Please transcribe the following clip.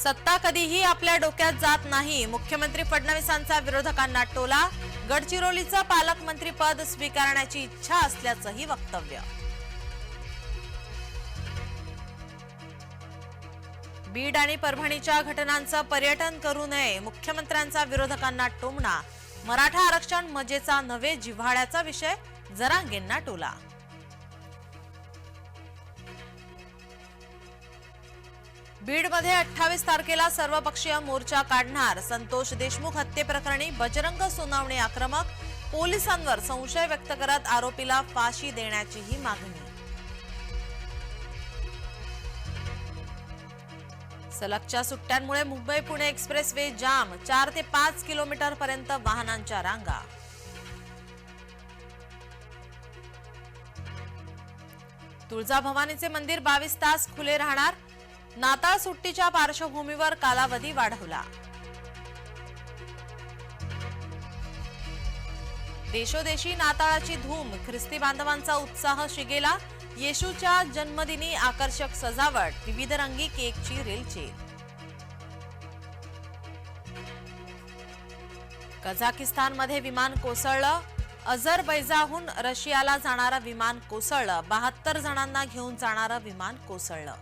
सत्ता कधीही आपल्या डोक्यात जात नाही, मुख्यमंत्री फडणवीसांचा विरोधकांना टोला. गडचिरोलीचं पालकमंत्रीपद स्वीकारण्याची इच्छा असल्याचंही वक्तव्य. बीड आणि परभणीच्या घटनांचं पर्यटन करू नये, मुख्यमंत्र्यांचा विरोधकांना टोमणा. मराठा आरक्षण मजेचा नव्हे जिव्हाळ्याचा विषय, जरांगेंना टोला. बीडमध्ये 28 तारखेला सर्वपक्षीय मोर्चा काढणार. संतोष देशमुख हत्येप्रकरणी बजरंग सोनावणे आक्रमक, पोलिसांवर संशय व्यक्त करत आरोपीला फाशी देण्याचीही मागणी. सलगच्या सुट्ट्यांमुळे मुंबई पुणे एक्सप्रेसवे जाम, 4 ते 5 किलोमीटर पर्यंत वाहनांच्या रांगा. तुळजाभवानीचे मंदिर 22 तास खुले राहणार. नाताळ सुट्टीच्या पार्श्वभूमीवर कालावधी वाढवला. देशोदेशी नाताळाची धूम, ख्रिस्ती बांधवांचा उत्साह शिगेला. येशूच्या जन्मदिनी आकर्षक सजावट, विविध रंगी केकची रेलचेल. कझाकिस्तानमध्ये विमान कोसळलं. अझरबैजानहून रशियाला जाणारं विमान कोसळलं. 72 जणांना घेऊन जाणारं विमान कोसळलं.